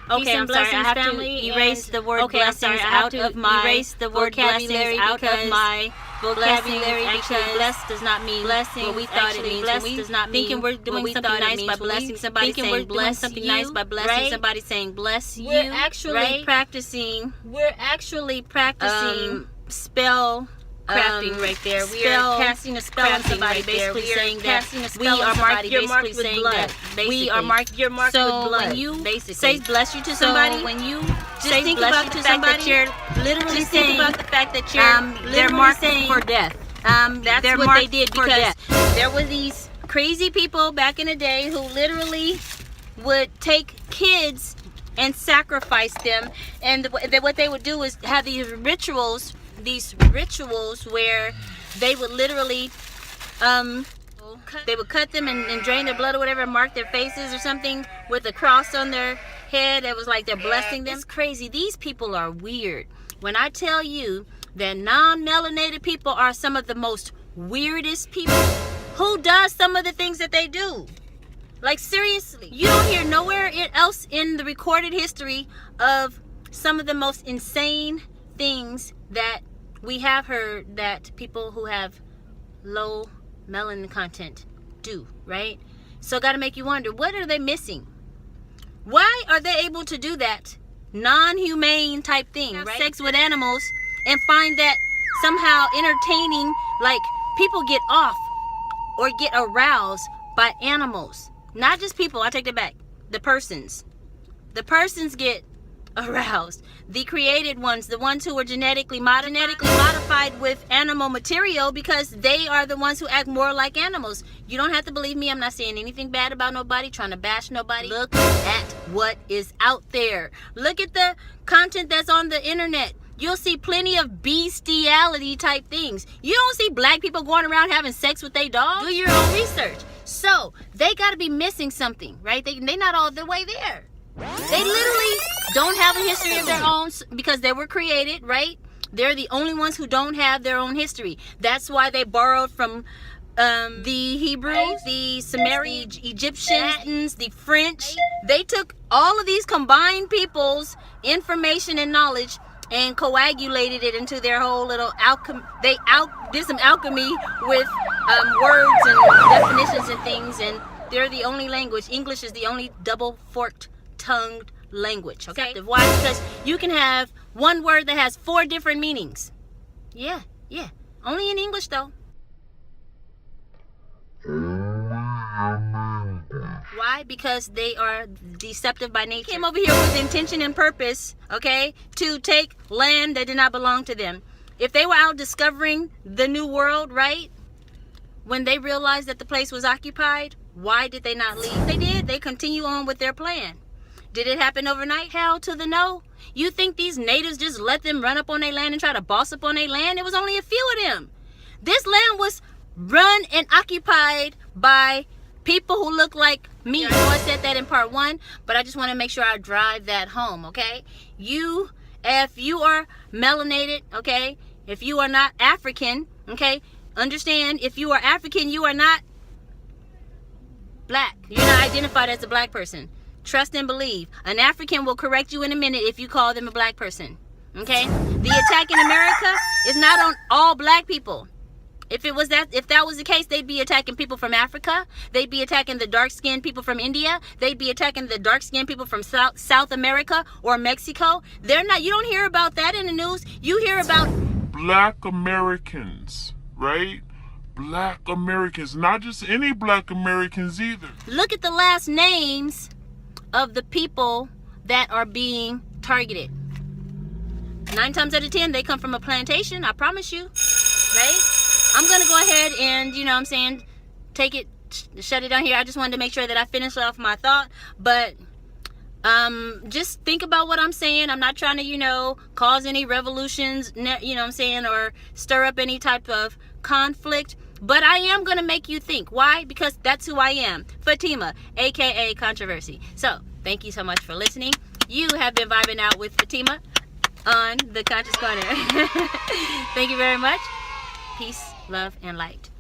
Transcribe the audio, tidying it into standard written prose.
and okay, I'm sorry. I have to erase the word blessings out of my vocabulary because my vocabulary because blessed does not mean blessing. What we thought it means. Blessed does not mean thinking we're doing something nice by blessing somebody. Thinking we're doing something nice by blessing somebody, saying bless you. We're actually practicing. We're actually practicing spell. Crafting right there. We are casting a spell on somebody, basically saying that we are marked. You're marked with blood. We are marked. You're marked with blood. When you say bless you to somebody, when you just think about the fact that you're literally saying about the fact that you're they're marked for death. That's what they did because there were these crazy people back in the day who literally would take kids and sacrifice them, and what they would do is have these rituals where they would literally they would cut them and drain their blood or whatever, mark their faces or something with a cross on their head. It was like they're blessing them. It's crazy. These people are weird. When I tell you that non-melanated people are some of the most weirdest people, who does some of the things that they do? Like, seriously, you don't hear nowhere else in the recorded history of some of the most insane things that we have heard that people who have low melanin content do, right? So got to make you wonder, what are they missing? Why are they able to do that non-humane type thing, right? Sex with animals and find that somehow entertaining, like people get off or get aroused by animals. Not just people, I take that back. The persons get aroused. The created ones, the ones who were genetically modified with animal material, because they are the ones who act more like animals. You don't have to believe me. I'm not saying anything bad about nobody, trying to bash nobody. Look at what is out there. Look at the content that's on the internet. You'll see plenty of bestiality type things. You don't see black people going around having sex with their dogs. Do your own research. So they got to be missing something, right? They're not all the way there. They literally don't have a history of their own because they were created, right? They're the only ones who don't have their own history. That's why they borrowed from the Hebrews, the Sumerians, the Egyptians, the French. They took all of these combined people's information and knowledge and coagulated it into their whole little alchemy. They did some alchemy with words and definitions and things, and they're the only language. English is the only double-forked tongued language. Okay, why? Because you can have one word that has 4 different meanings. Yeah, only in English though. Why? Because they are deceptive by nature. Came over here with intention and purpose, okay, to take land that did not belong to them. If they were out discovering the new world, right, when they realized that the place was occupied, why did they not leave? They did. They continue on with their plan. Did it happen overnight? Hell to the no. You think these natives just let them run up on their land and try to boss up on their land? It was only a few of them. This land was run and occupied by people who look like me. I know I said that in part 1, but I just want to make sure I drive that home, okay? If you are melanated, okay? If you are not African, okay? Understand, if you are African, you are not black. You're not identified as a black person. Trust and believe. An African will correct you in a minute if you call them a black person. Okay? The attack in America is not on all black people. If that was the case, they'd be attacking people from Africa. They'd be attacking the dark-skinned people from India. They'd be attacking the dark-skinned people from South America or Mexico. They're not. You don't hear about that in the news. You hear about black Americans, right? Black Americans, not just any black Americans either. Look at the last names of the people that are being targeted. 9 times out of 10, they come from a plantation, I promise you, right? I'm gonna go ahead and, you know what I'm saying, shut it down here. I just wanted to make sure that I finished off my thought, but just think about what I'm saying. I'm not trying to, cause any revolutions, you know what I'm saying, or stir up any type of conflict. But I am going to make you think. Why? Because that's who I am. Fatima, aka Controversy. So, thank you so much for listening. You have been vibing out with Fatima on the Conscious Corner. Thank you very much. Peace, love, and light.